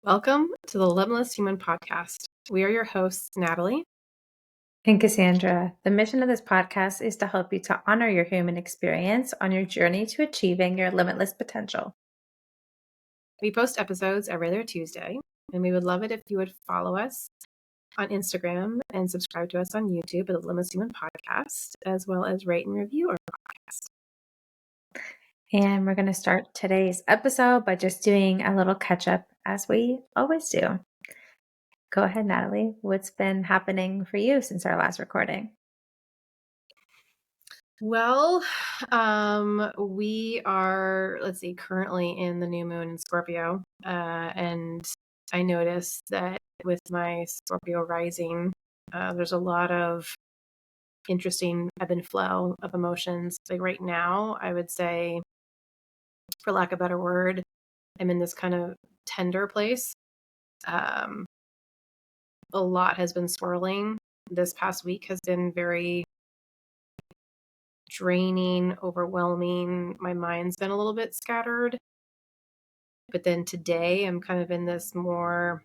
Welcome to the Limitless Human Podcast. We are your hosts, Natalie. And Cassandra, the mission of this podcast is to help you to honor your human experience on your journey to achieving your limitless potential. We post episodes every other Tuesday, and we would love it if you would follow us on Instagram and subscribe to us on YouTube at the Limitless Human Podcast, as well as rate and review our podcast. And we're going to start today's episode by just doing a little catch up as we always do. Go ahead, Natalie. What's been happening for you since our last recording? Well, we are, currently in the new moon in Scorpio. And I noticed that with my Scorpio rising, there's a lot of interesting ebb and flow of emotions. Like right now, I would say, for lack of a better word, I'm in this kind of tender place. A lot has been swirling. This past week has been very draining, overwhelming. My mind's been a little bit scattered. But then today I'm kind of in this more,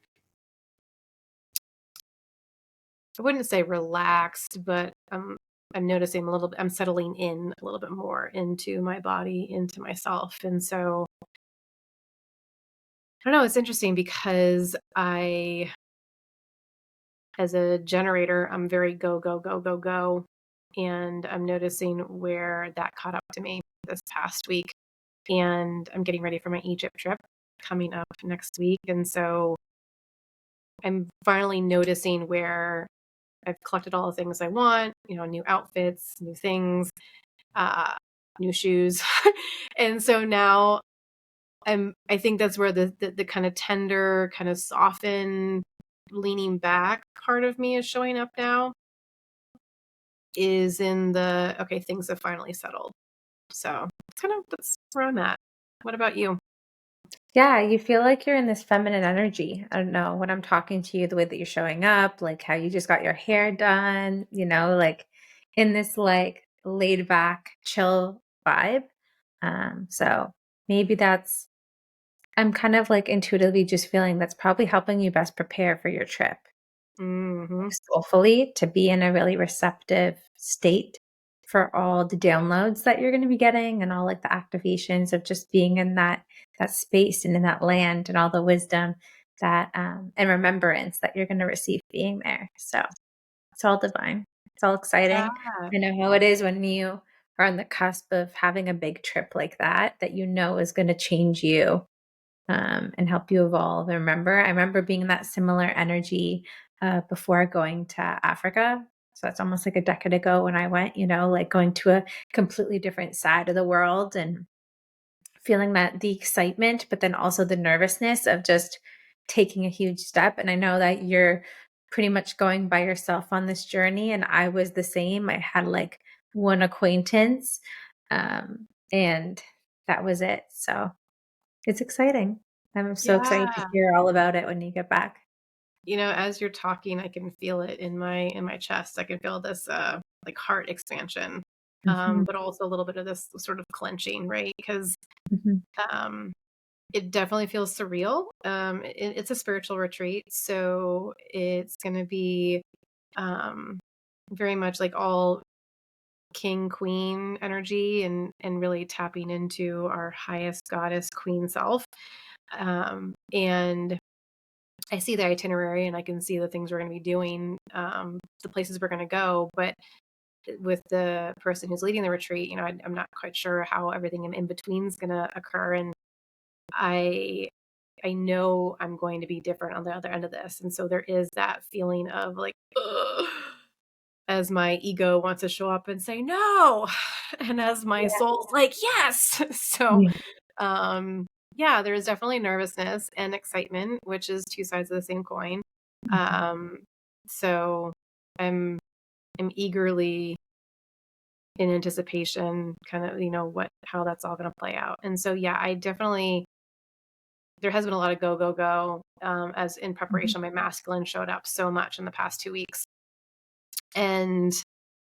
I wouldn't say relaxed, but I'm noticing a little bit, I'm settling in a little bit more into my body, into myself. And so I don't know, it's interesting because as a generator, I'm very go, go, go, go, go. And I'm noticing where that caught up to me this past week. And I'm getting ready for my Egypt trip coming up next week. And so I'm finally noticing where I've collected all the things I want, new outfits, new things, new shoes. And so now I think that's where the kind of tender, kind of soften, leaning back part of me is showing up now, is in the, okay, things have finally settled. So that's where I'm at. What about you? Yeah, you feel like you're in this feminine energy. I don't know, when I'm talking to you, the way that you're showing up, like how you just got your hair done, like in this like laid back, chill vibe. So maybe I'm kind of like intuitively just feeling that's probably helping you best prepare for your trip. Mm-hmm. Soulfully to be in a really receptive state for all the downloads that you're going to be getting and all like the activations of just being in that space and in that land and all the wisdom that and remembrance that you're going to receive being there. So it's all divine. It's all exciting. Yeah. I know how it is when you are on the cusp of having a big trip like that you know is going to change you and help you evolve. And I remember being in that similar energy before going to Africa. So that's almost like a decade ago when I went, like going to a completely different side of the world and feeling that the excitement, but then also the nervousness of just taking a huge step. And I know that you're pretty much going by yourself on this journey. And I was the same. I had like one acquaintance, and that was it. So it's exciting. I'm so excited to Yeah. hear all about it when you get back. As you're talking, I can feel it in my chest. I can feel this like heart expansion, Mhm, but also a little bit of this sort of clenching, right? Because mhm. um, it definitely feels surreal. It's a spiritual retreat, so it's going to be um, very much like all king queen energy, and really tapping into our highest goddess queen self. And I see the itinerary and I can see the things we're going to be doing, the places we're going to go. But with the person who's leading the retreat, I'm not quite sure how everything in between is going to occur. And I I know I'm going to be different on the other end of this. And so there is that feeling of like, ugh, as my ego wants to show up and say no. And as my Yeah. soul's like, yes. So Yeah. um, yeah, there is definitely nervousness and excitement, which is two sides of the same coin. Mhm. Um, so I'm I'm eagerly in anticipation, kind of, how that's all going to play out. And so, yeah, I definitely, there has been a lot of go, go, go, as in Mhm. preparation. My masculine showed up so much in the past 2 weeks, and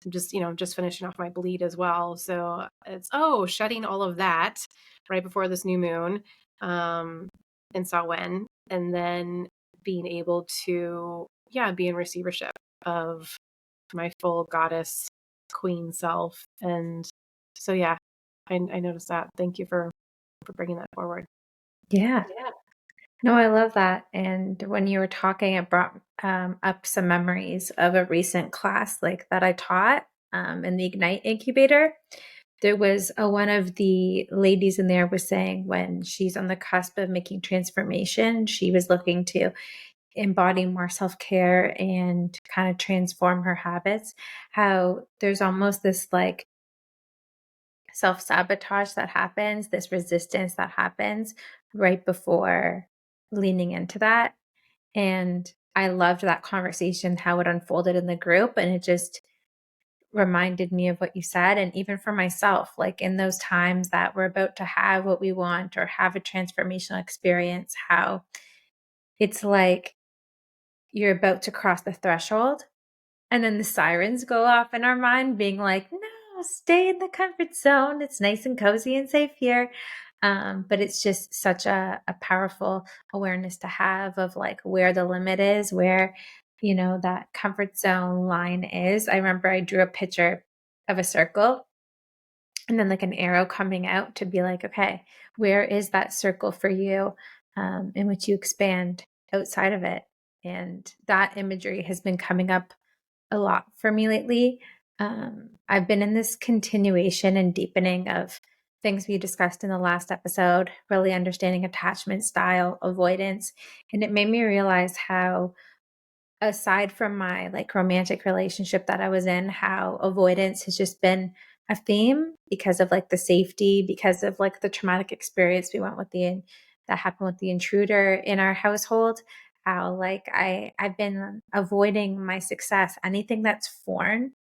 just finishing off my bleed as well. So it's, shedding all of that right before this new moon. Um, and saw when, and then being able to, be in receivership of my full goddess queen self. And so, I noticed that. Thank you for bringing that forward. Yeah. No, I love that. And when you were talking, it brought up some memories of a recent class like that I taught in the Ignite incubator. There was one of the ladies in there was saying when she's on the cusp of making transformation, she was looking to embody more self-care and kind of transform her habits, how there's almost this like self-sabotage that happens, this resistance that happens right before leaning into that. And I loved that conversation, how it unfolded in the group. And it just reminded me of what you said. And even for myself, like in those times that we're about to have what we want or have a transformational experience, how it's like you're about to cross the threshold. And then the sirens go off in our mind, being like, no, stay in the comfort zone. It's nice and cozy and safe here. But it's just such a powerful awareness to have of like where the limit is, where, that comfort zone line is. I remember I drew a picture of a circle and then like an arrow coming out to be like, okay, where is that circle for you in which you expand outside of it? And that imagery has been coming up a lot for me lately. I've been in this continuation and deepening of things we discussed in the last episode, really understanding attachment style, avoidance. And it made me realize how, aside from my like romantic relationship that I was in, how avoidance has just been a theme because of like the safety, because of like the traumatic experience we went with that happened with the intruder in our household. How like I've been avoiding my success. Anything that's foreign,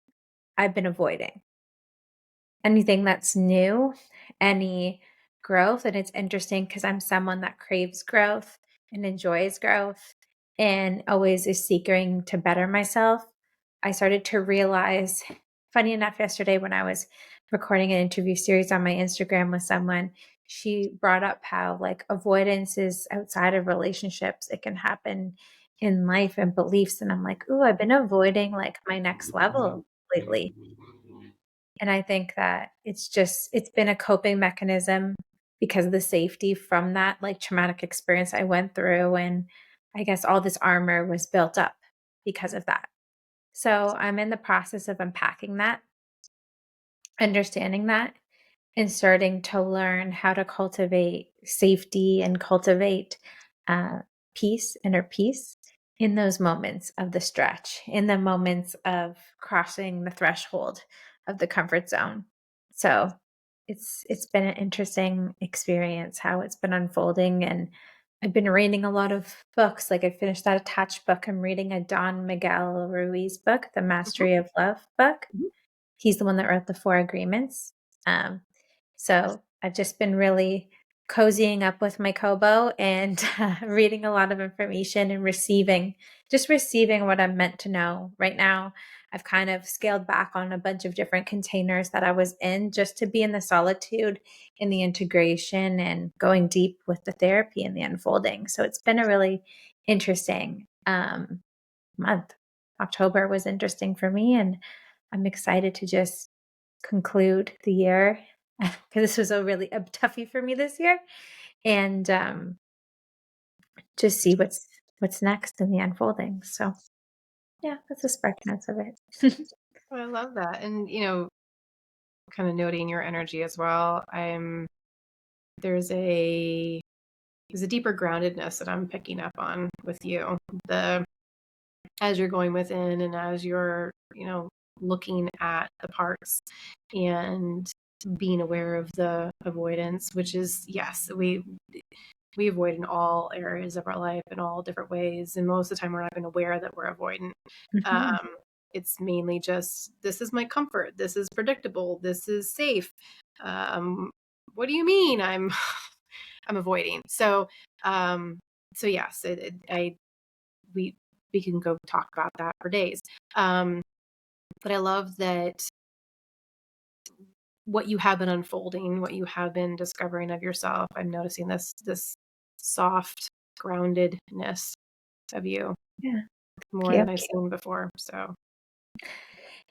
I've been avoiding. Anything that's new, any growth. And it's interesting because I'm someone that craves growth and enjoys growth and always is seeking to better myself. I started to realize, funny enough, yesterday when I was recording an interview series on my Instagram with someone, she brought up how like avoidance is outside of relationships. It can happen in life and beliefs. And I'm like, ooh, I've been avoiding like my next level lately. And I think that it's been a coping mechanism because of the safety from that like traumatic experience I went through. And I guess all this armor was built up because of that. So I'm in the process of unpacking that, understanding that, and starting to learn how to cultivate safety and cultivate uh, peace, inner peace in those moments of the stretch, in the moments of crossing the threshold of the comfort zone. So it's been an interesting experience how it's been unfolding. And I've been reading a lot of books. Like I finished that attached book. I'm reading a Don Miguel Ruiz book, the Mastery of Love book. Mhm. He's the one that wrote the Four Agreements. Um, so I've just been really cozying up with my Kobo and reading a lot of information and receiving what I'm meant to know. Right now, I've kind of scaled back on a bunch of different containers that I was in just to be in the solitude, in the integration, and going deep with the therapy and the unfolding. So it's been a really interesting month. October was interesting for me, and I'm excited to just conclude the year because this was a toughie for me this year, and just see what's next in the unfolding. So yeah, that's a spark notes of it. I love that. And, kind of noting your energy as well. There's a there's a deeper groundedness that I'm picking up on with you. As you're going within and as you're, looking at the parts and being aware of the avoidance, which is, yes, we avoid in all areas of our life in all different ways. And most of the time we're not even aware that we're avoidant. Mhm. Um, it's mainly just, this is my comfort. This is predictable. This is safe. Um, what do you mean I'm avoiding? So yes, we, we can go talk about that for days. But I love that what you have been unfolding, what you have been discovering of yourself. I'm noticing this soft groundedness of you Yeah. more than I've Thank you. seen before. So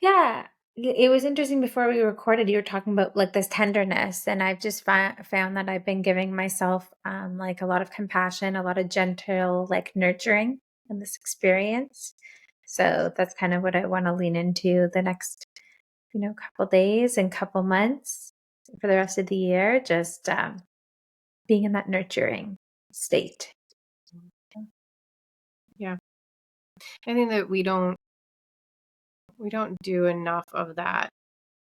Yeah. It was interesting before we recorded, you were talking about like this tenderness, and I've just found that I've been giving myself like a lot of compassion, a lot of gentle, like nurturing in this experience. So that's kind of what I want to lean into the next, couple days and couple months for the rest of the year, just being in that nurturing state. yeah, I think that we don't do enough of that.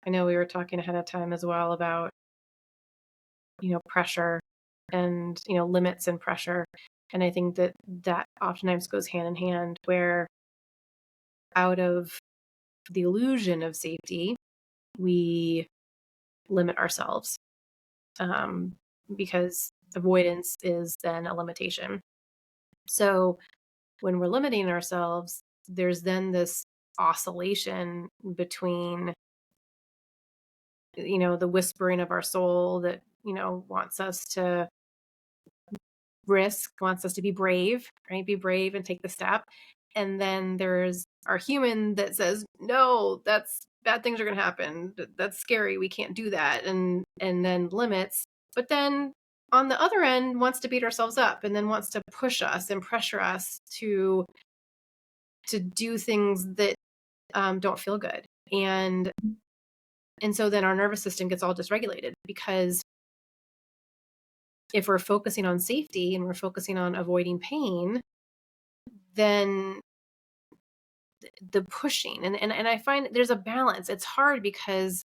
I know we were talking ahead of time as well about, pressure and, limits and pressure. And I think that that oftentimes goes hand in hand where out of the illusion of safety, we limit ourselves, um, because avoidance is then a limitation. So when we're limiting ourselves, there's then this oscillation between, the whispering of our soul that, wants us to risk, wants us to be brave, right? Be brave and take the step. And then there's our human that says, no, that's bad things are going to happen. That's scary. We can't do that. And then limits. But then on the other end wants to beat ourselves up and then wants to push us and pressure us to do things that don't feel good. And so then our nervous system gets all dysregulated because if we're focusing on safety and we're focusing on avoiding pain, then the pushing and I find there's a balance. It's hard because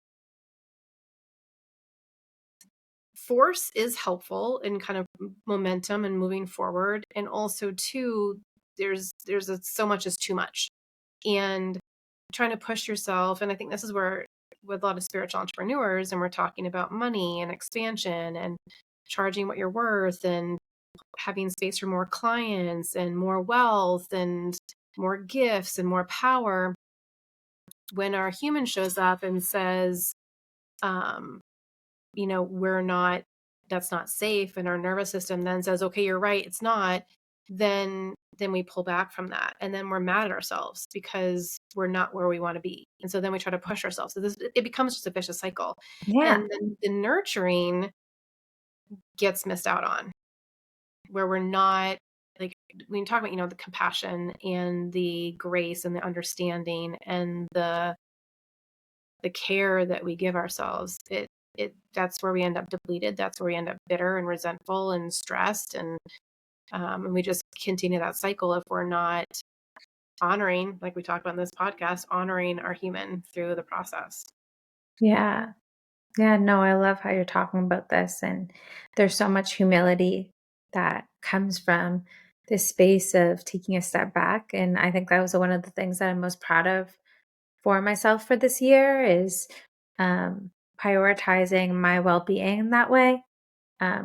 force is helpful in kind of momentum and moving forward. And also too, so much is too much. And trying to push yourself. And I think this is where with a lot of spiritual entrepreneurs, and we're talking about money and expansion and charging what you're worth and having space for more clients and more wealth and more gifts and more power. When our human shows up and says, um, we're not, that's not safe, and our nervous system then says, okay, you're right, it's not, then we pull back from that, and then we're mad at ourselves because we're not where we want to be, and so then we try to push ourselves. So it becomes just a vicious cycle, Yeah. and then the nurturing gets missed out on, where we're not like when you talk about the compassion and the grace and the understanding and the care that we give ourselves, that's where we end up depleted. That's where we end up bitter and resentful and stressed, and we just continue that cycle if we're not honoring, like we talked about in this podcast, honoring our human through the process. Yeah. Yeah, no, I love how you're talking about this. And there's so much humility that comes from this space of taking a step back. And I think that was one of the things that I'm most proud of for myself for this year is prioritizing my well-being in that way.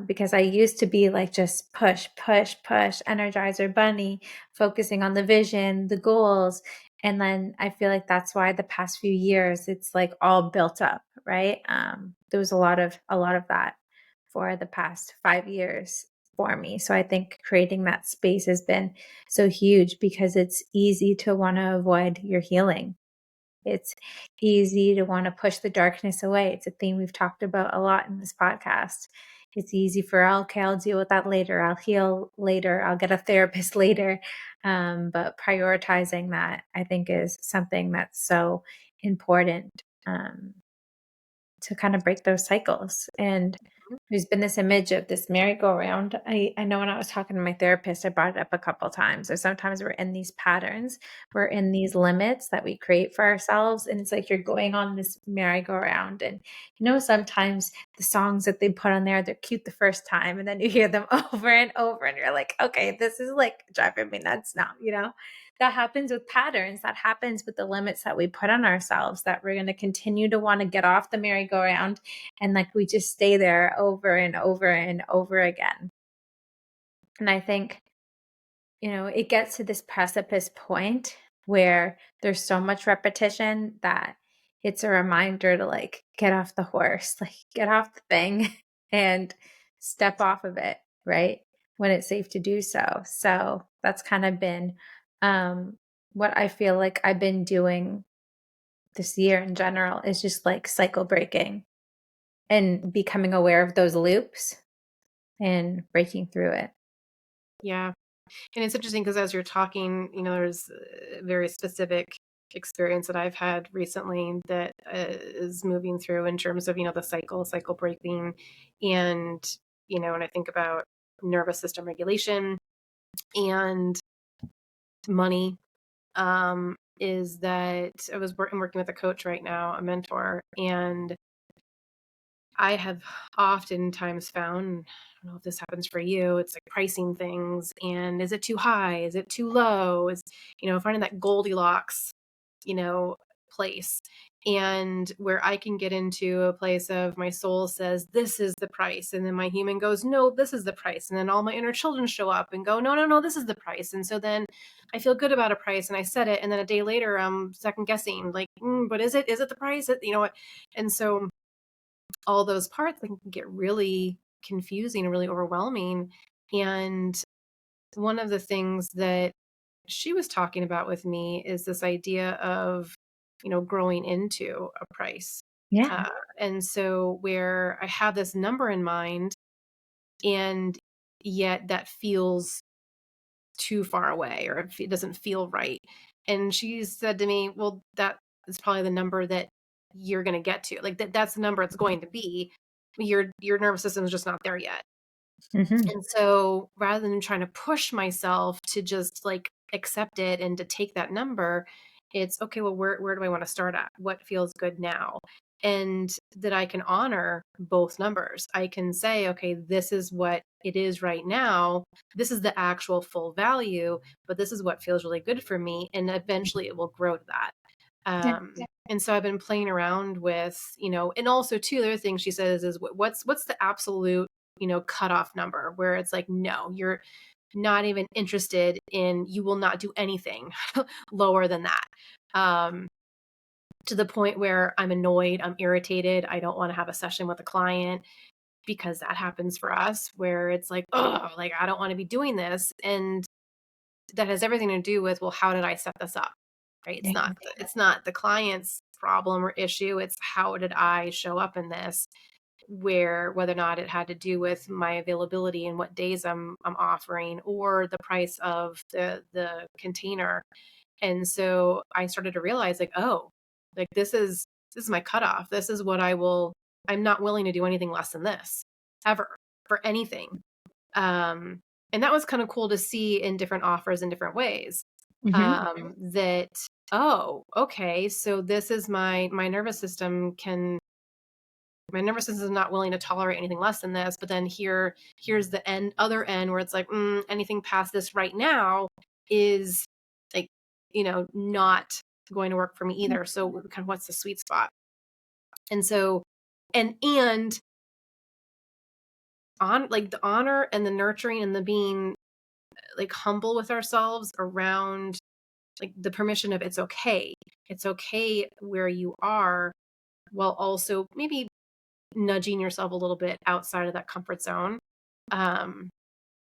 Because I used to be like just push, push, push, Energizer Bunny, focusing on the vision, the goals. And then I feel like that's why the past few years it's like all built up, right? There was a lot of that for the past 5 years for me. So I think creating that space has been so huge because it's easy to want to avoid your healing. It's easy to want to push the darkness away. It's a theme we've talked about a lot in this podcast. It's easy for, "Oh, okay, I'll deal with that later. I'll heal later. I'll get a therapist later." But prioritizing that, I think, is something that's so important. To kind of break those cycles. And there's been this image of this merry-go-round. I know when I was talking to my therapist, I brought it up a couple times. So sometimes we're in these patterns, we're in these limits that we create for ourselves. And it's like you're going on this merry-go-round. And sometimes the songs that they put on there, they're cute the first time, and then you hear them over and over, and you're like, okay, this is like driving me nuts now. That happens with patterns. That happens with the limits that we put on ourselves, that we're going to continue to want to get off the merry-go-round. And like we just stay there over and over and over again. And I think, it gets to this precipice point where there's so much repetition that it's a reminder to like get off the horse, like get off the thing and step off of it, right? when it's safe to do so. So that's kind of been what I feel like I've been doing this year in general is just like cycle breaking and becoming aware of those loops and breaking through it. Yeah. And it's interesting because as you're talking, there's a very specific experience that I've had recently that is moving through in terms of, the cycle breaking. And, when I think about nervous system regulation and money, is that I'm working with a coach right now, a mentor, and I have oftentimes found, I don't know if this happens for you, it's like pricing things and is it too high? Is it too low? Finding that Goldilocks, you know, place. And where I can get into a place of my soul says, this is the price. And then my human goes, no, this is the price. And then all my inner children show up and go, no, no, no, this is the price. And so then I feel good about a price and I set it. And then a day later, I'm second guessing, like, but is it the price? You know what? And so all those parts can get really confusing and really overwhelming. And one of the things that she was talking about with me is this idea of, growing into a price. Yeah. Uh, and so where I have this number in mind, and yet that feels too far away or it doesn't feel right. And she said to me, well, that is probably the number that you're going to get to. Like that's the number it's going to be. Your nervous system is just not there yet. Hmm. And so rather than trying to push myself to just like accept it and to take that number, it's okay, well, where do I want to start at? What feels good now? And that I can honor both numbers. I can say, okay, this is what it is right now. This is the actual full value, but this is what feels really good for me. And eventually it will grow to that. Yeah. And so I've been playing around with, and also too, the other thing she says is what's the absolute, cutoff number where it's like, no, you're not even interested in, you will not do anything lower than that. To the point where I'm annoyed, I'm irritated, I don't want to have a session with a client because that happens for us where it's like, oh, like I don't want to be doing this. And that has everything to do with, well, how did I set this up? Right? Yeah. It's not the client's problem or issue. It's how did I show up in this? Where whether or not it had to do with my availability and what days I'm offering or the price of the container. And so I started to realize like, oh, like this is my cutoff. This is what I'm not willing to do anything less than this ever for anything. Um, and that was kind of cool to see in different offers in different ways. Hmm. That, oh, okay, so this is my nervous system my nervous system is not willing to tolerate anything less than this. But then here's the other end where it's like, anything past this right now is like, not going to work for me either. So kind of what's the sweet spot? And so, and on like the honor and the nurturing and the being like humble with ourselves around like the permission of it's okay. It's okay where you are, while also maybe nudging yourself a little bit outside of that comfort zone. Um,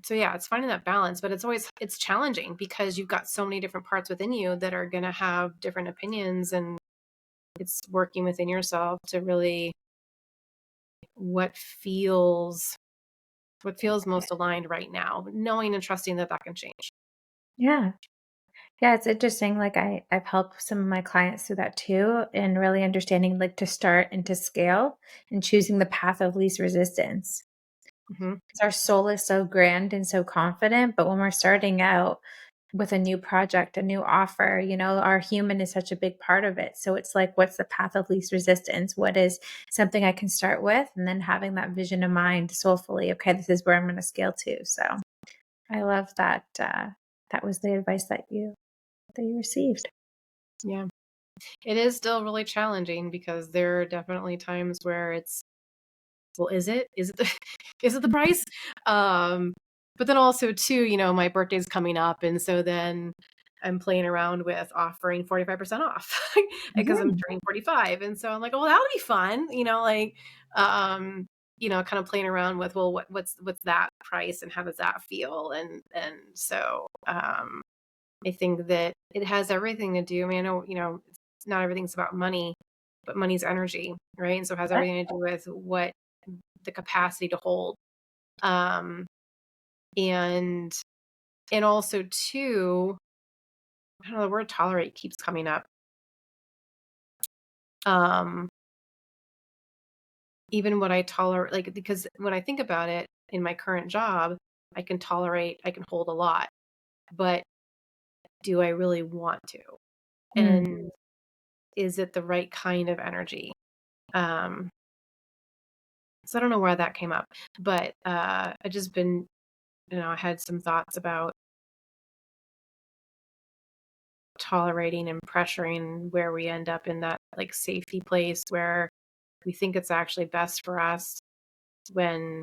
so yeah, it's finding that balance, but it's challenging because you've got so many different parts within you that are going to have different opinions, and it's working within yourself to really what feels most aligned right now, knowing and trusting that that can change. Yeah. Yeah, it's interesting. Like I've helped some of my clients through that too, and really understanding like to start and to scale and choosing the path of least resistance. Hmm. 'Cause our soul is so grand and so confident, but when we're starting out with a new project, a new offer, our human is such a big part of it. So it's like, what's the path of least resistance? What is something I can start with? And then having that vision in mind soulfully, okay, this is where I'm going to scale to. So I love that. That was the advice that you received. Yeah, it is still really challenging because there are definitely times where it's, well, is it the, is it the price? Um, but then also too, my birthday's coming up, and so then I'm playing around with offering 45% off because I'm Mhm. turning 45, and so I'm like, oh, that'll be fun, like, um, kind of playing around with, well, what's that price and how does that feel? And so I think that it has everything to do. I mean, I know, it's not everything's about money, but money's energy, right? And so it has Yeah. everything to do with what the capacity to hold. Um, and and also too, I don't know, the word tolerate keeps coming up. Um, Even what I tolerate, like, because when I think about it in my current job, I can hold a lot, but do I really want to? Mm. And is it the right kind of energy? Um, so I don't know where that came up, but I just been, I had some thoughts about tolerating and pressuring where we end up in that like safety place where we think it's actually best for us when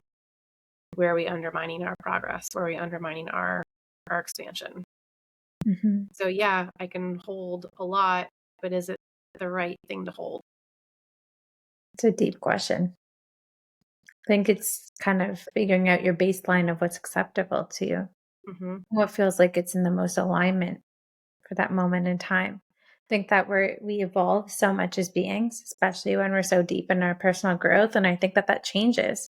where are we undermining our progress, where are we undermining our expansion. Mhm. So yeah, I can hold a lot, but is it the right thing to hold? It's a deep question. I think it's kind of figuring out your baseline of what's acceptable to you. Hmm. What feels like it's in the most alignment for that moment in time. I think that we evolve so much as beings, especially when we're so deep in our personal growth, and I think that that changes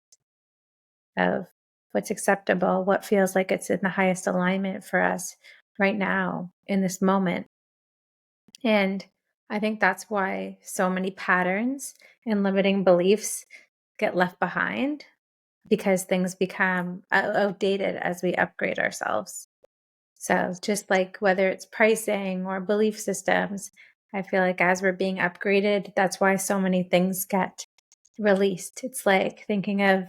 of what's acceptable, what feels like it's in the highest alignment for us right now in this moment. And I think that's why so many patterns and limiting beliefs get left behind because things become outdated as we upgrade ourselves. So, just like whether it's pricing or belief systems, I feel like as we're being upgraded, that's why so many things get released. It's like thinking of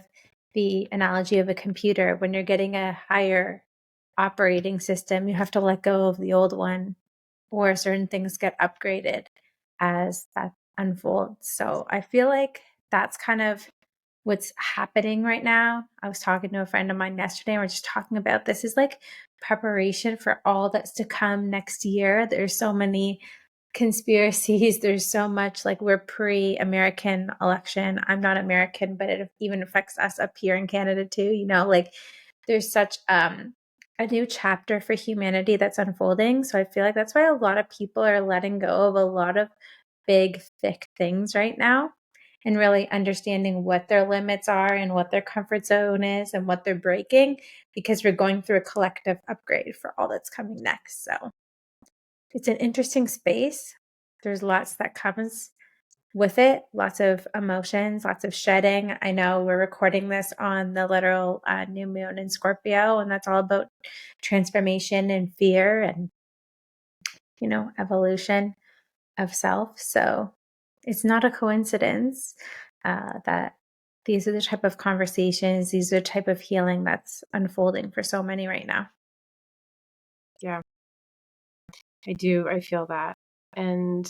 the analogy of a computer. When you're getting a higher operating system, you have to let go of the old one, or certain things get upgraded as that unfolds. So, I feel like that's kind of what's happening right now. I was talking to a friend of mine yesterday, and we're just talking about this is like preparation for all that's to come next year. There's so many conspiracies. There's so much like we're pre-American election. I'm not American, but it even affects us up here in Canada too. Like there's such a new chapter for humanity that's unfolding. So I feel like that's why a lot of people are letting go of a lot of big, thick things right now and really understanding what their limits are and what their comfort zone is and what they're breaking because we're going through a collective upgrade for all that's coming next. So it's an interesting space. There's lots that comes with it, lots of emotions, lots of shedding. I know we're recording this on the literal new moon in Scorpio, and that's all about transformation and fear and, evolution of self. So it's not a coincidence that these are the type of conversations, these are the type of healing that's unfolding for so many right now. Yeah, I do. I feel that. And,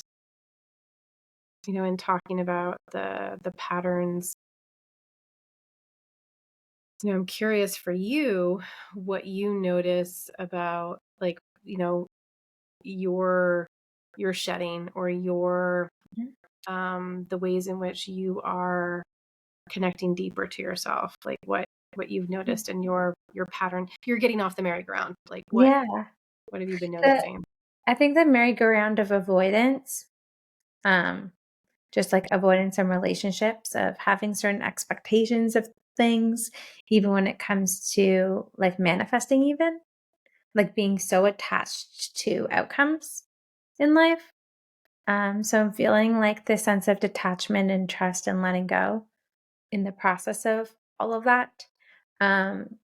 in talking about the patterns, I'm curious for you what you notice about like, your your shedding or your Mhm. the ways in which you are connecting deeper to yourself. Like what you've noticed in your pattern. You're getting off the merry-go-round. Like Yeah. what have you been The, noticing? I think the merry-go-round of avoidance, um, just like avoidance in relationships, of having certain expectations of things, even when it comes to like manifesting, even like being so attached to outcomes in life. So I'm feeling like this sense of detachment and trust and letting go in the process of all of that. Um,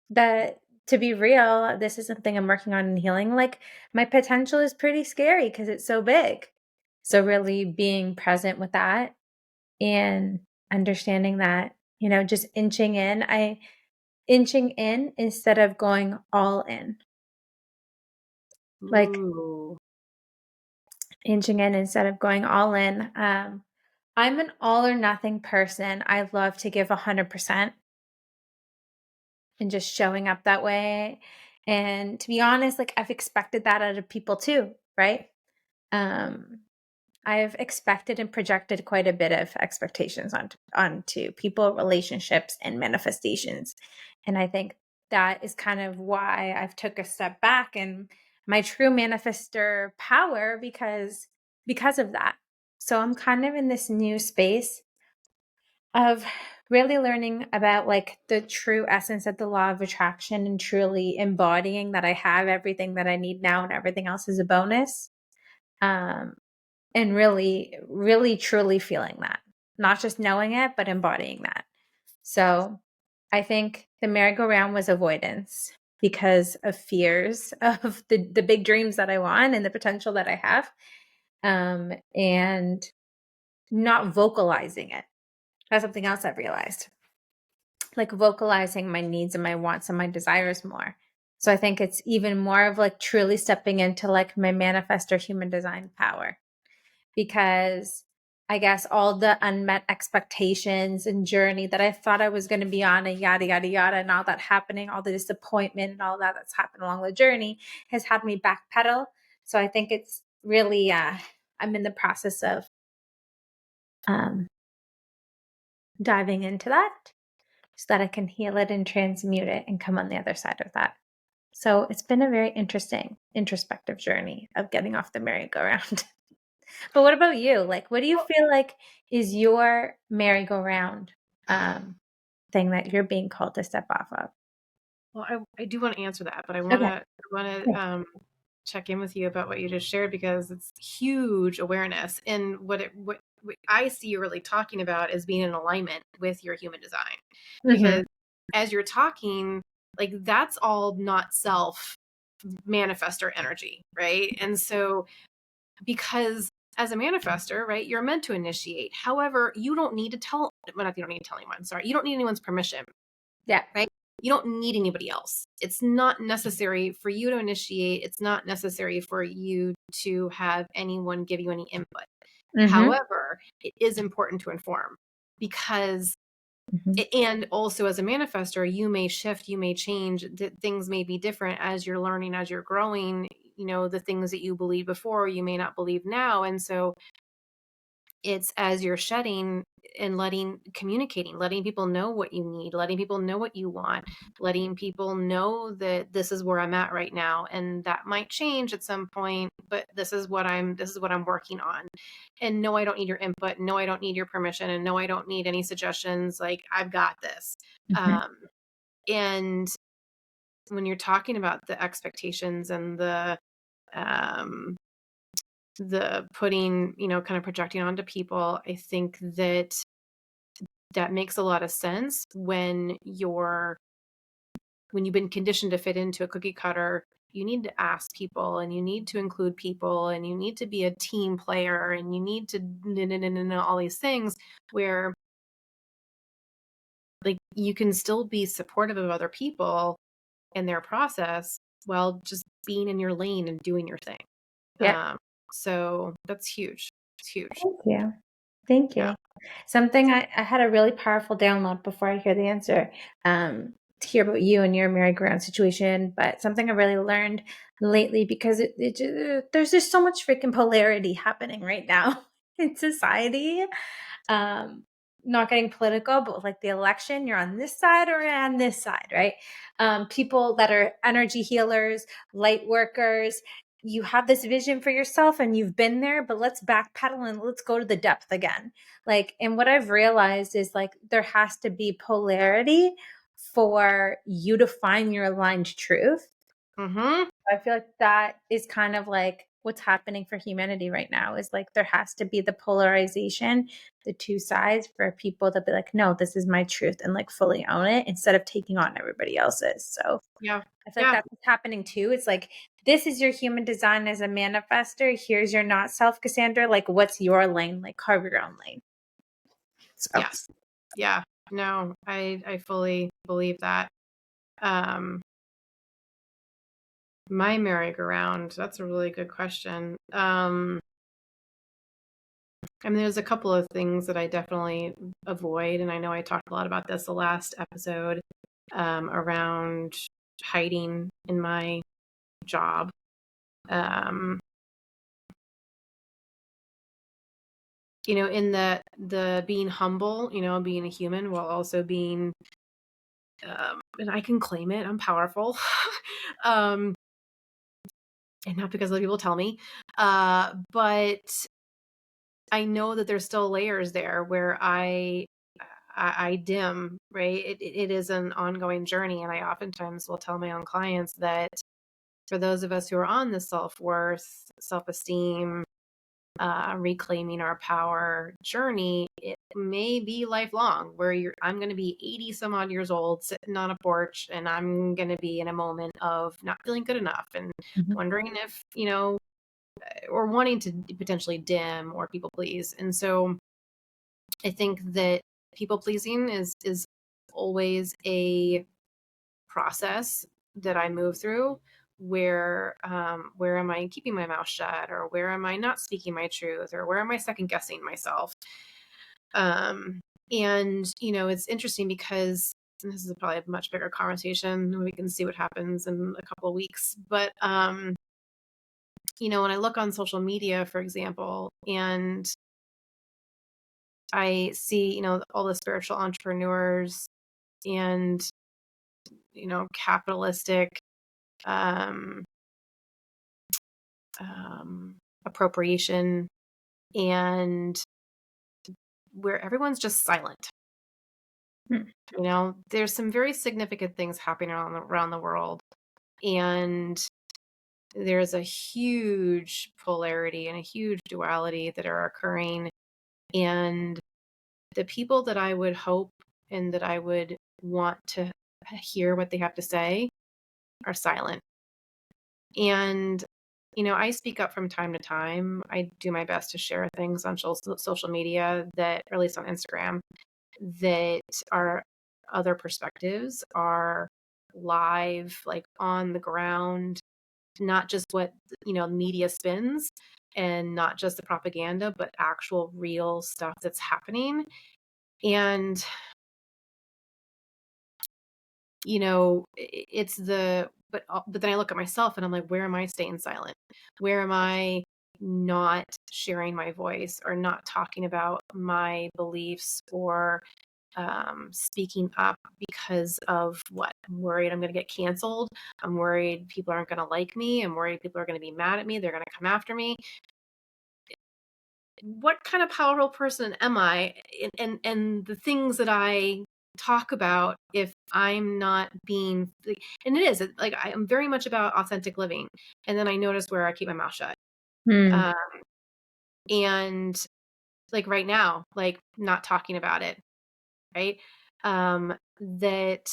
that to be real, this is something I'm working on in healing. Like my potential is pretty scary because it's so big. So really being present with that and understanding that, just inching in instead of going all in. Like Ooh. inching in instead of going all in. I'm an all or nothing person. I love to give 100% and just showing up that way. And to be honest, like I've expected that out of people too, right? Um, I've expected and projected quite a bit of expectations onto people, relationships, and manifestations. And I think that is kind of why I've took a step back in my true manifestor power because of that. So I'm kind of in this new space of really learning about like the true essence of the law of attraction and truly embodying that I have everything that I need now and everything else is a bonus. Um, and really, really truly feeling that, not just knowing it, but embodying that. So I think the merry-go-round was avoidance because of fears of the big dreams that I want and the potential that I have. And not vocalizing it. That's something else I've realized. Like vocalizing my needs and my wants and my desires more. So I think it's even more of like truly stepping into like my manifestor human design power, because I guess all the unmet expectations and journey that I thought I was going to be on and yada, yada, yada, and all that happening, all the disappointment and all that that's happened along the journey has had me backpedal. So I think it's really, I'm in the process of um, diving into that so that I can heal it and transmute it and come on the other side of that. So it's been a very interesting, introspective journey of getting off the merry-go-round. But what about you? Like, what do you feel like is your merry-go-round thing that you're being called to step off of? Well, I do want to answer that, but I Okay. want Cool. to check in with you about what you just shared, because it's huge awareness. And what I see you really talking about is being in alignment with your human design. Mm-hmm. Because as you're talking, like that's all not self manifestor energy, right? And so because as a manifestor, right, you're meant to initiate. However, you don't need to tell, well, not you don't need to tell anyone, sorry. You don't need anyone's permission, Yeah. right? You don't need anybody else. It's not necessary for you to initiate. It's not necessary for you to have anyone give you any input. Mm-hmm. However, it is important to inform, because Mm-hmm. and also as a manifestor, you may shift, you may change, things may be different as you're learning, as you're growing. You know, the things that you believe before, you may not believe now. And so it's as you're shedding and communicating, letting people know what you need, letting people know what you want, letting people know that this is where I'm at right now. And that might change at some point, but this is what I'm working on. And no, I don't need your input. No, I don't need your permission. And no, I don't need any suggestions. Like, I've got this. Mm-hmm. And when you're talking about the expectations and um, the putting, kind of projecting onto people, I think that makes a lot of sense when you've been conditioned to fit into a cookie cutter. You need to ask people, and you need to include people, and you need to be a team player, and you need to all these things where like you can still be supportive of other people in their process while just being in your lane and doing your thing. Yeah. So that's huge. It's huge. Thank you. Thank Yeah. you. Something I had a really powerful download before I hear the answer, to hear about you and your merry-go-round situation, but something I really learned lately because there's just so much freaking polarity happening right now in society. Um, not getting political, but with like the election, you're on this side or on this side, right? People that are energy healers, light workers, you have this vision for yourself and you've been there, but let's backpedal and let's go to the depth again. Like, and what I've realized is like there has to be polarity for you to find your aligned truth. Mm-hmm. I feel like that is kind of like what's happening for humanity right now is like there has to be the polarization, the two sides for people to be like, no, this is my truth and like fully own it instead of taking on everybody else's. So Yeah. I feel like Yeah. that's what's happening too. It's like, this is your human design as a manifester. Here's your not self, Cassandra. Like, what's your lane? Like, carve your own lane. So, Yes. Yeah. No, I fully believe that. Um, my merry-go-round, that's a really good question. I mean, there's a couple of things that I definitely avoid, and I know I talked a lot about this the last episode, around hiding in my job. Um, in the being humble, being a human while also being, and I can claim it, I'm powerful. um, and not because other people tell me, but I know that there's still layers there where I dim, right? It is an ongoing journey, and I oftentimes will tell my own clients that for those of us who are on the self-worth, self-esteem, reclaiming our power journey, it may be lifelong where I'm going to be 80 some odd years old sitting on a porch, and I'm going to be in a moment of not feeling good enough and Mhm. wondering if, or wanting to potentially dim or people please. And so I think that people pleasing is always a process that I move through where am I keeping my mouth shut, or where am I not speaking my truth, or where am I second guessing myself? Um and it's interesting because this is probably a much bigger conversation. We can see what happens in a couple of weeks. But when I look on social media, for example, and I see, all the spiritual entrepreneurs and, capitalistic um, appropriation, and where everyone's just silent. Mm. There's some very significant things happening around the world, and there's a huge polarity and a huge duality that are occurring. And the people that I would hope and that I would want to hear what they have to say are silent. And, I speak up from time to time. I do my best to share things on social media that, or at least on Instagram, that are other perspectives, are live, like on the ground, not just what, media spins, and not just the propaganda, but actual real stuff that's happening. And it's but then I look at myself and I'm like, where am I staying silent? Where am I not sharing my voice, or not talking about my beliefs, or speaking up because of what? I'm worried I'm going to get canceled. I'm worried people aren't going to like me. I'm worried people are going to be mad at me. They're going to come after me. What kind of powerful person am I? And the things that I talk about, if I'm not being, and it is like, I am very much about authentic living. And then I notice where I keep my mouth shut. Mm. Uh, and like right now, like not talking about it, right? That,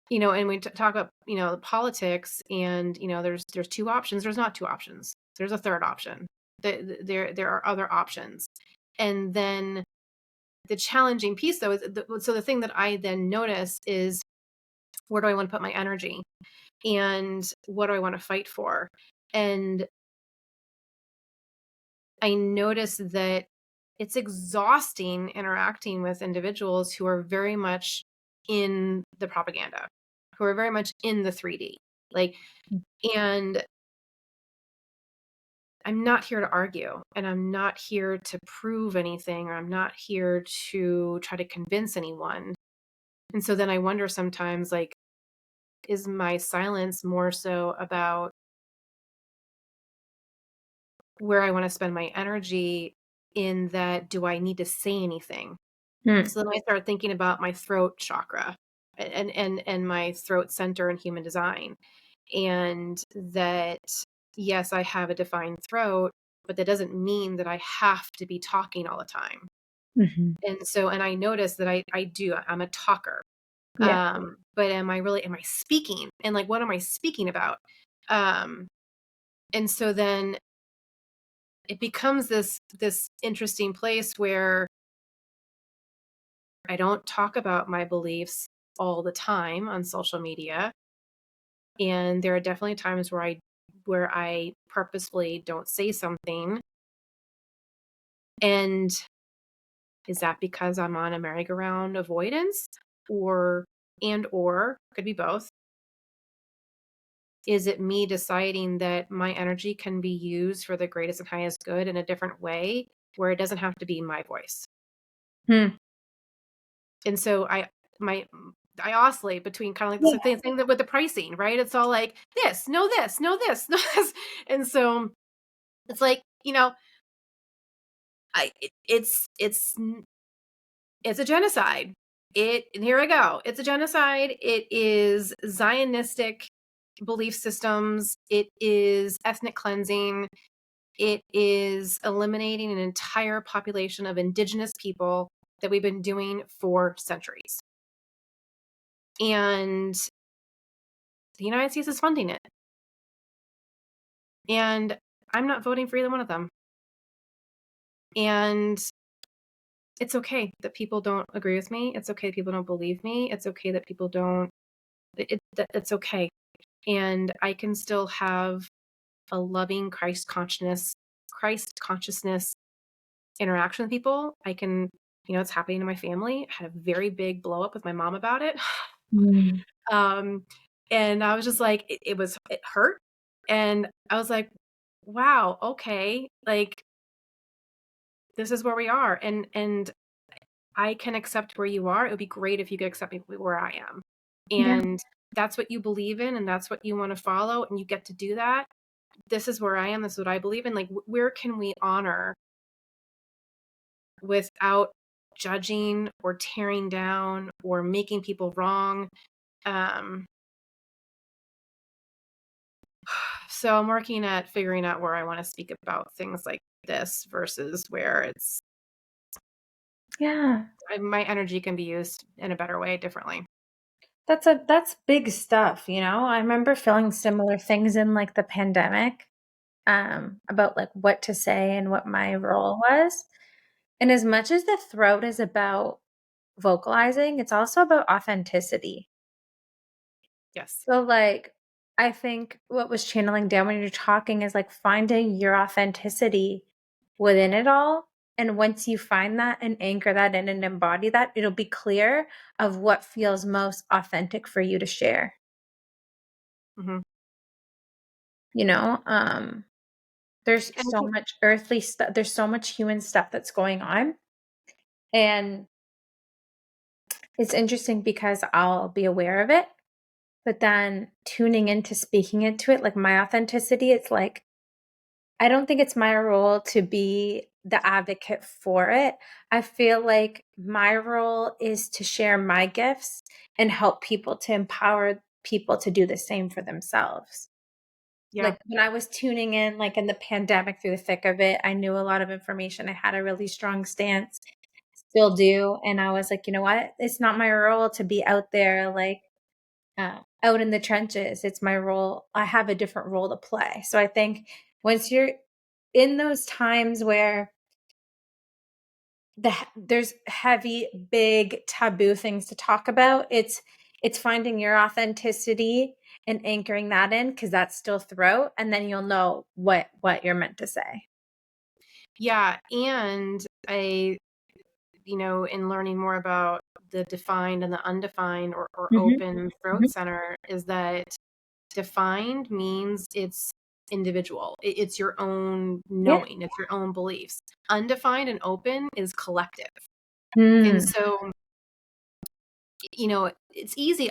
and we talk about, politics, and, there's two options. There's not two options. There's a third option. There are other options. And then the challenging piece, though, is so the thing that I then notice is, where do I want to put my energy, and what do I want to fight for? And I notice that it's exhausting interacting with individuals who are very much in the propaganda, who are very much in the 3D. Like, and I'm not here to argue, and I'm not here to prove anything, or I'm not here to try to convince anyone. And so then I wonder sometimes, like, is my silence more so about where I want to spend my energy, in that, do I need to say anything? Mm. So then I start thinking about my throat chakra, and my throat center in human design. And that, yes, I have a defined throat, but that doesn't mean that I have to be talking all the time. Mhm. And so, and I notice that I do, I'm a talker. Yeah. But am I speaking? And like, what am I speaking about? Um, and so then it becomes this interesting place where I don't talk about my beliefs all the time on social media. And there are definitely times where I purposefully don't say something. And is that because I'm on a merry-go-round avoidance, or could be both. Is it me deciding that my energy can be used for the greatest and highest good in a different way where it doesn't have to be my voice? Hmm. And so I oscillate between kind of like the Yeah. same thing that with the pricing, right? It's all like this, no this, no this, no this. And so it's like, it's a genocide. And here I go. It's a genocide. It is Zionistic belief systems. It is ethnic cleansing. It is eliminating an entire population of indigenous people that we've been doing for centuries. And the United States is funding it. And I'm not voting for either one of them. And it's okay that people don't agree with me. It's okay that people don't believe me. It's okay that people don't, it's okay. And I can still have a loving Christ consciousness interaction with people. I can, it's happening in my family. I had a very big blow up with my mom about it. Mm. Um, and I was just like, it hurt. And I was like, wow, okay. Like, this is where we are. And I can accept where you are. It would be great if you could accept me where I am. Yeah. And that's what you believe in and that's what you want to follow. And you get to do that. This is where I am. This is what I believe in. Like, where can we honor without judging or tearing down or making people wrong? Um, so I'm working at figuring out where I want to speak about things like this versus where Yeah. my energy can be used in a better way, differently. That's big stuff, you know? I remember feeling similar things in like the pandemic, about like what to say and what my role was. And as much as the throat is about vocalizing, it's also about authenticity. Yes. So like I think what was channeling down when you're talking is like finding your authenticity within it all. And once you find that and anchor that in and embody that, it'll be clear of what feels most authentic for you to share. Hmm. You know, there's And I so think, much earthly stuff, there's so much human stuff that's going on. And it's interesting because I'll be aware of it, but then tuning into speaking into it, like my authenticity, it's like I don't think it's my role to be the advocate for it. I feel like my role is to share my gifts and help people to empower people to do the same for themselves. yeah. Like when I was tuning in, like in the pandemic through the thick of it, I knew a lot of information. I had a really strong stance, still do. And I was like, you know what? It's not my role to be out there, like out in the trenches. It's my role. I have a different role to play. So I think once you're in those times where there's heavy, big taboo things to talk about, it's finding your authenticity and anchoring that in because that's still throat, and then you'll know what you're meant to say. Yeah. And in learning more about the defined and the undefined or Hmm. open throat Hmm. center is that defined means it's individual. It's your own Yeah. knowing, it's your own beliefs. Undefined and open is collective. And Mm. so, it's easy.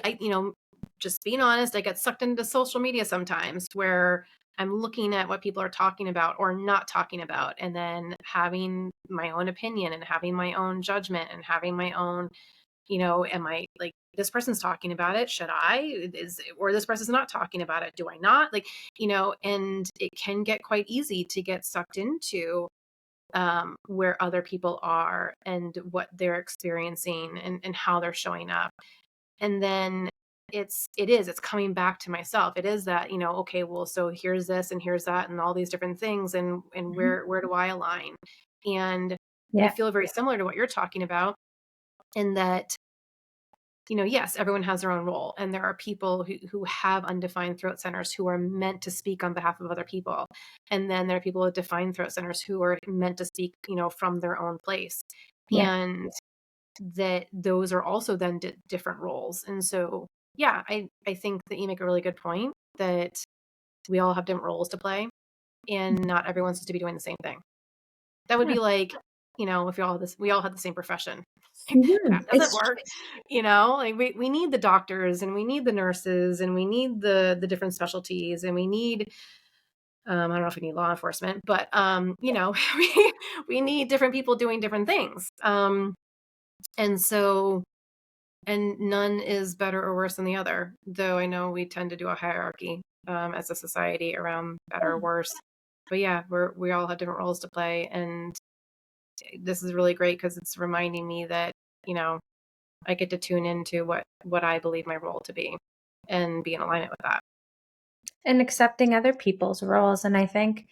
Just being honest, I get sucked into social media sometimes where I'm looking at what people are talking about or not talking about, and then having my own opinion and having my own judgment and having my own, am I like, this person's talking about it? Should I? Or this person's not talking about it? Do I not? Like, and it can get quite easy to get sucked into where other people are and what they're experiencing and how they're showing up. And then it's coming back to myself. It is that, okay, well, so here's this and here's that and all these different things, and Mhm. where do I align? And I Yeah. feel very similar to what you're talking about in that, yes, everyone has their own role. And there are people who have undefined throat centers who are meant to speak on behalf of other people. And then there are people with defined throat centers who are meant to speak, from their own place. Yeah. And that those are also then different roles. And so yeah, I think that you make a really good point that we all have different roles to play, and not everyone's supposed to be doing the same thing. That would Yeah. be like, if we all had the same profession. Mhm. That doesn't It's work. Like we need the doctors and we need the nurses and we need the different specialties and we need I don't know if we need law enforcement, but we need different people doing different things. And so and none is better or worse than the other, though I know we tend to do a hierarchy as a society around better or worse. But yeah, we all have different roles to play, and this is really great because it's reminding me that you know I get to tune into what I believe my role to be, and be in alignment with that. and accepting other people's roles. And I think,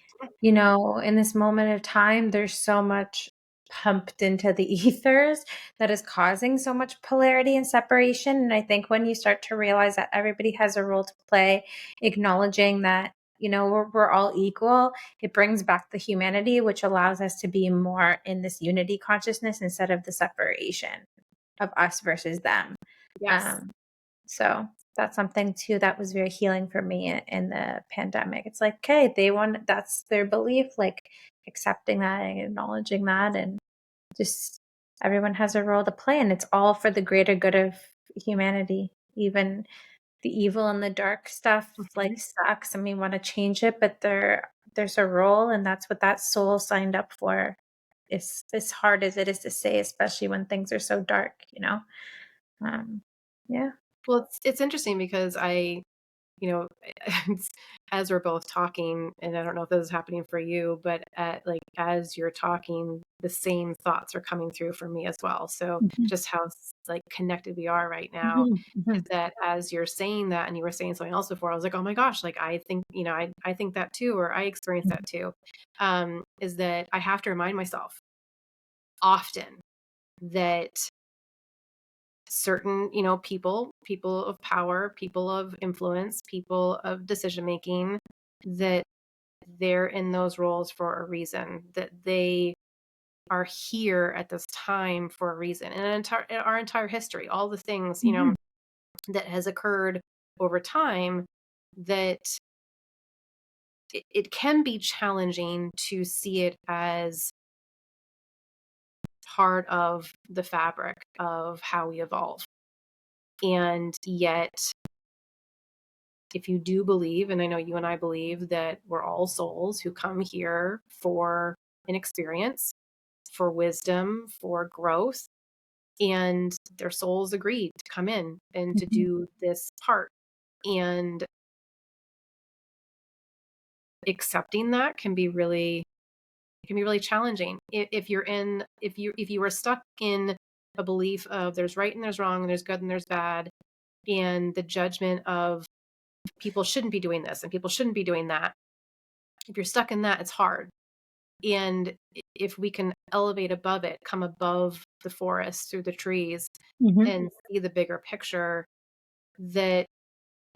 in this moment of time, there's so much pumped into the ethers that is causing so much polarity and separation. And I think when you start to realize that everybody has a role to play, acknowledging that, we're all equal, it brings back the humanity, which allows us to be more in this unity consciousness instead of the separation of us versus them. Yes. Um, so that's something too that was very healing for me in the pandemic. It's like, okay, that's their belief, like accepting that and acknowledging that, and just everyone has a role to play, and it's all for the greater good of humanity. Even the evil and the dark stuff like Mhm. sucks and we want to change it, but there's a role, and that's what that soul signed up for. It's as hard as it is to say, especially when things are so dark. Um, yeah. Well, it's interesting because you know, it's, as we're both talking, and I don't know if this is happening for you, but as you're talking, the same thoughts are coming through for me as well. So Mhm, just how like connected we are right now mhm, is mhm, that as you're saying that, and you were saying something else before, I was like, oh my gosh, like I think, I think that too, or I experienced mhm, that too. Is that I have to remind myself often that certain people of power, people of influence, people of decision making, that they're in those roles for a reason, that they are here at this time for a reason, and our entire history, all the things mhm, that has occurred over time, that it can be challenging to see it as part of the fabric of how we evolve. And yet, if you do believe, and I know you and I believe that we're all souls who come here for an experience, for wisdom, for growth, and their souls agreed to come in and to mhm, do this part. And accepting that can be really challenging. If you're in if you were stuck in a belief of there's right and there's wrong and there's good and there's bad, and the judgment of people shouldn't be doing this and people shouldn't be doing that, if you're stuck in that, it's hard. And if we can elevate above it, come above the forest through the trees mhm, and see the bigger picture, that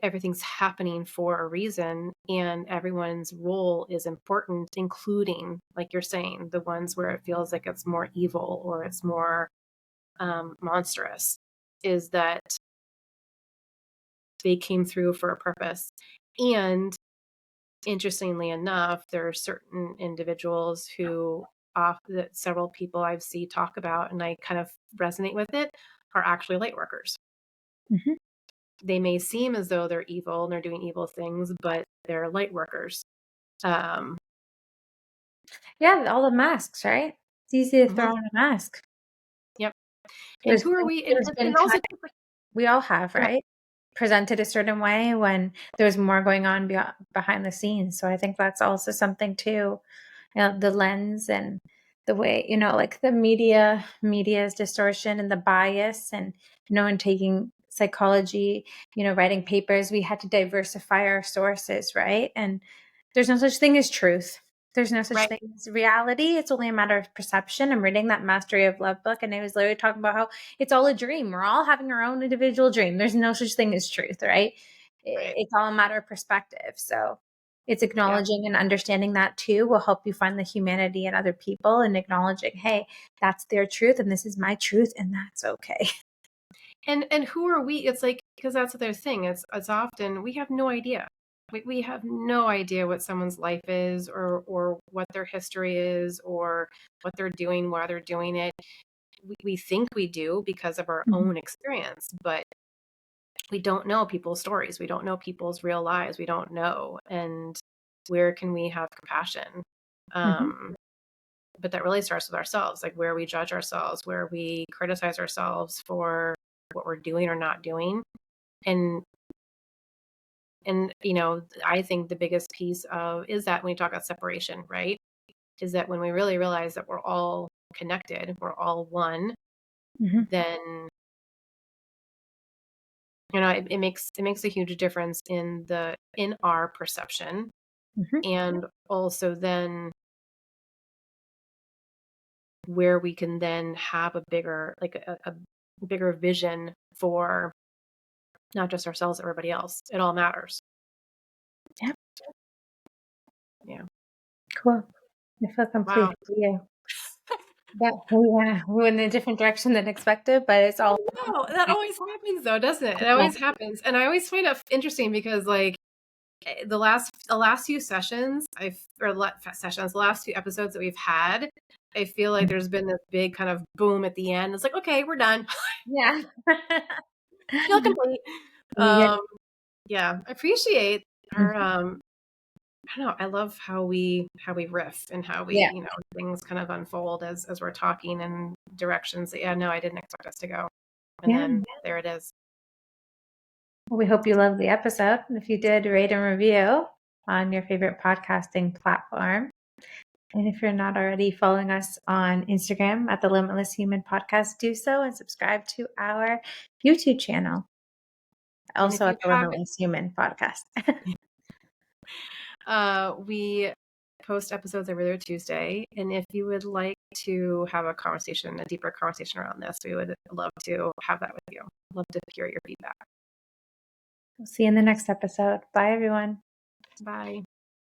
everything's happening for a reason and everyone's role is important, including, like you're saying, the ones where it feels like it's more evil or it's more monstrous, is that they came through for a purpose. And interestingly enough, there are certain individuals who that several people I've seen talk about, and I kind of resonate with it, are actually light workers. mhm. They may seem as though they're evil and they're doing evil things, but they're light workers. Um, Yeah, all the masks, right? It's easy to throw mhm, on a mask. yep. And There's who are been we? there's been And also, times we all have, go ahead. right? Presented a certain way when there's more going on behind the scenes. So I think that's also something too, the lens and the way, like the media's distortion and the bias, and and taking psychology, writing papers, we had to diversify our sources, right? And there's no such thing as truth. There's no such Right, thing as reality. It's only a matter of perception. I'm reading that Mastery of Love book, and it was literally talking about how it's all a dream. We're all having our own individual dream. There's no such thing as truth, right? right, It's all a matter of perspective. So it's yeah. acknowledging and understanding that too will help you find the humanity in other people, and acknowledging, hey, that's their truth and this is my truth, and that's okay. And who are we? It's like, because that's what they're saying. It's often we have no idea. We have no idea what someone's life is, or what their history is, or what they're doing, why they're doing it. We think we do because of our Mhm. own experience, but we don't know people's stories. We don't know people's real lives. We don't know. And where can we have compassion? Mhm. Um, but that really starts with ourselves, like where we judge ourselves, where we criticize ourselves for what we're doing or not doing. And I think the biggest piece of is that when you talk about separation, right? Is that when we really realize that we're all connected, we're all one, Mhm. then it makes a huge difference in our perception, Mhm. and also then where we can then have a bigger, like a bigger vision for not just ourselves, everybody else. It all matters. Yep. Yeah. Cool. I feel complete. Wow. Yeah. We went in a different direction than expected, but it's all No, that always happens though, doesn't it? It cool. always happens. And I always find it interesting because like the last few sessions, the last few episodes that we've had, I feel like there's been this big kind of boom at the end. It's like, okay, we're done. Yeah. Feel complete. You get Um, yeah, I appreciate our Mhm. I don't know, I love how we riff and how we, Yeah. things kind of unfold as we're talking in directions that, yeah, no, I didn't expect us to go. And Yeah. then there it is. Well, we hope you loved the episode. And if you did, rate and review on your favorite podcasting platform. And if you're not already following us on Instagram at the Limitless Human Podcast, do so and subscribe to our YouTube channel, And if also you at the have Limitless Human Podcast. we post episodes every other Tuesday. And if you would like to have a deeper conversation around this, we would love to have that with you. Love to hear your feedback. We'll see you in the next episode. Bye, everyone. Bye.